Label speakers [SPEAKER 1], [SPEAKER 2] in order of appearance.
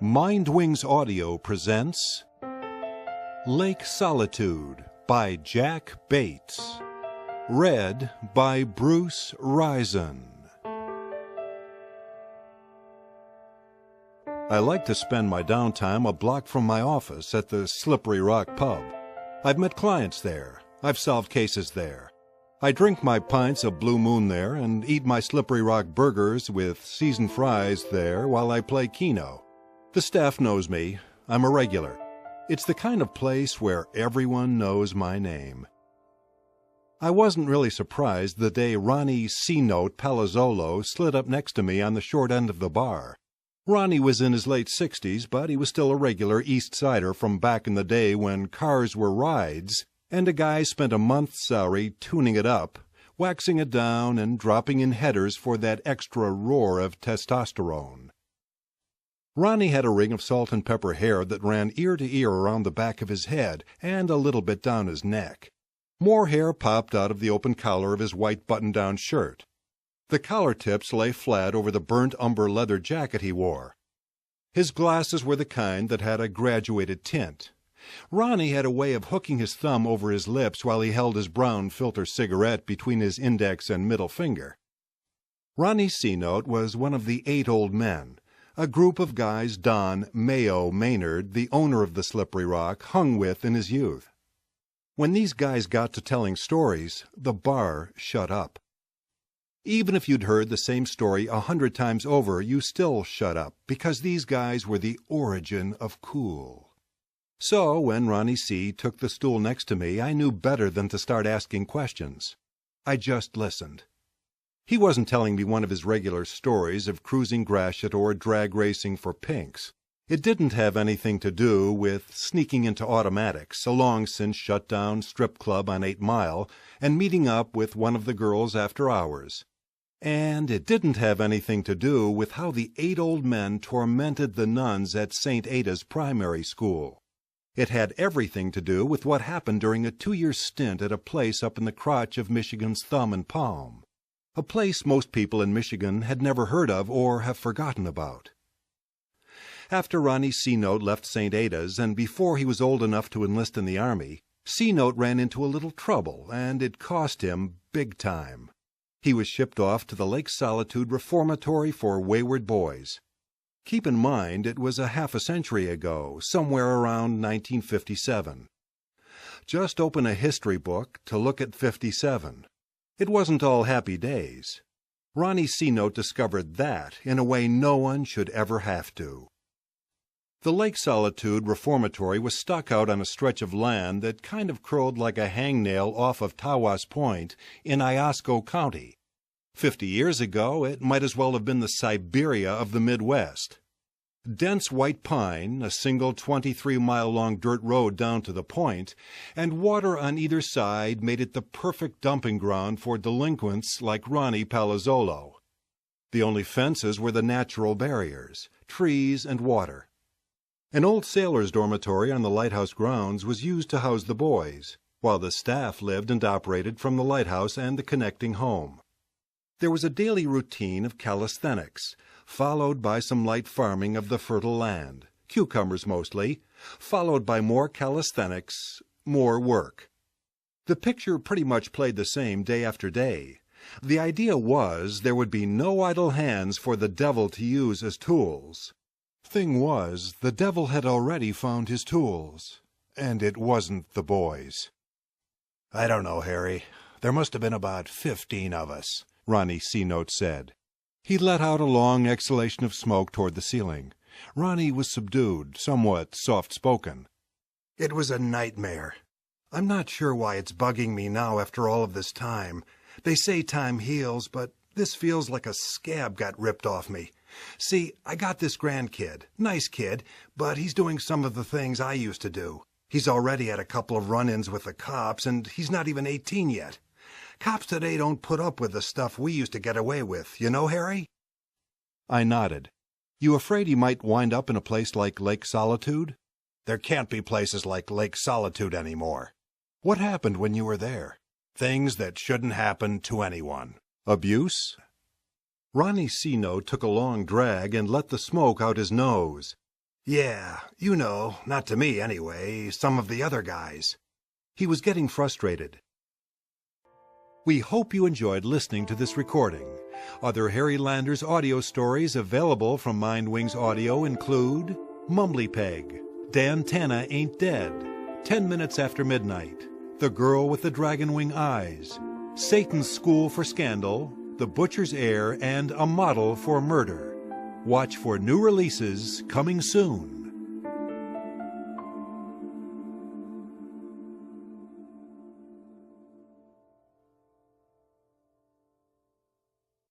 [SPEAKER 1] Mindwings Audio presents Lake Solitude by Jack Bates. Read by Bruce Risen. I like to spend my downtime a block from my office at the Slippery Rock pub. I've met clients there. I've solved cases there. I drink my pints of Blue Moon there and eat my Slippery Rock burgers with seasoned fries there while I play Keno. The staff knows me. I'm a regular. It's the kind of place where everyone knows my name. I wasn't really surprised the day Ronny C-Note Palazolo slid up next to me on the short end of the bar. Ronny was in his late 60s, but he was still a regular East Sider from back in the day when cars were rides, and a guy spent a month's salary tuning it up, waxing it down, and dropping in headers for that extra roar of testosterone. Ronny had a ring of salt and pepper hair that ran ear to ear around the back of his head and a little bit down his neck. More hair popped out of the open collar of his white button-down shirt. The collar tips lay flat over the burnt umber leather jacket he wore. His glasses were the kind that had a graduated tint. Ronny had a way of hooking his thumb over his lips while he held his brown filter cigarette between his index and middle finger. Ronny C-Note was one of the 8 old men, a group of guys Don Mayo Maynard, the owner of the Slippery Rock, hung with in his youth. When these guys got to telling stories, the bar shut up. Even if you'd heard the same story 100 times over, you still shut up, because these guys were the origin of cool. So when Ronny C. took the stool next to me, I knew better than to start asking questions. I just listened. He wasn't telling me one of his regular stories of cruising Gratiot or drag racing for pinks. It didn't have anything to do with sneaking into Automatics, a long-since shut-down strip club on 8 Mile, and meeting up with one of the girls after hours. And it didn't have anything to do with how the 8 old men tormented the nuns at St. Ada's primary school. It had everything to do with what happened during a 2-year stint at a place up in the crotch of Michigan's Thumb and Palm. A place most people in Michigan had never heard of or have forgotten about. After Ronny C-Note left St. Ada's, and before he was old enough to enlist in the Army, C-Note ran into a little trouble, and it cost him big time. He was shipped off to the Lake Solitude Reformatory for Wayward Boys. Keep in mind, it was a half a century ago, somewhere around 1957. Just open a history book to look at 57. It wasn't all happy days. Ronny C-Note discovered that in a way no one should ever have to. The Lake Solitude Reformatory was stuck out on a stretch of land that kind of curled like a hangnail off of Tawas Point in Iosco County. 50 years ago, it might as well have been the Siberia of the Midwest. Dense white pine, a single 23-mile-long dirt road down to the point, and water on either side made it the perfect dumping ground for delinquents like Ronny Palazolo. The only fences were the natural barriers, trees and water. An old sailor's dormitory on the lighthouse grounds was used to house the boys, while the staff lived and operated from the lighthouse and the connecting home. There was a daily routine of calisthenics, followed by some light farming of the fertile land, cucumbers mostly, followed by more calisthenics, more work. The picture pretty much played the same day after day. The idea was there would be no idle hands for the devil to use as tools. Thing was, the devil had already found his tools, and it wasn't the boys. "I don't know, Harry. There must have been about 15 of us," Ronny C-Note said. He let out a long exhalation of smoke toward the ceiling. Ronny was subdued, somewhat soft-spoken. "It was a nightmare. I'm not sure why it's bugging me now after all of this time. They say time heals, but this feels like a scab got ripped off me. See, I got this grandkid. Nice kid, but he's doing some of the things I used to do. He's already had a couple of run-ins with the cops, and he's not even 18 yet. Cops today don't put up with the stuff we used to get away with, you know, Harry?" I nodded. "You afraid he might wind up in a place like Lake Solitude?" "There can't be places like Lake Solitude anymore." "What happened when you were there?" "Things that shouldn't happen to anyone." "Abuse?" Ronny C-Note took a long drag and let the smoke out his nose. Yeah, you know, not to me anyway, some of the other guys. He was getting frustrated. We hope you enjoyed listening to this recording. Other Harry Landers audio stories available from Mindwings Audio include Mumbly Peg, Dan Tana Ain't Dead, 10 Minutes After Midnight, The Girl with the Dragon Wing Eyes, Satan's School for Scandal, The Butcher's Heir, and A Model for Murder. Watch for new releases coming soon.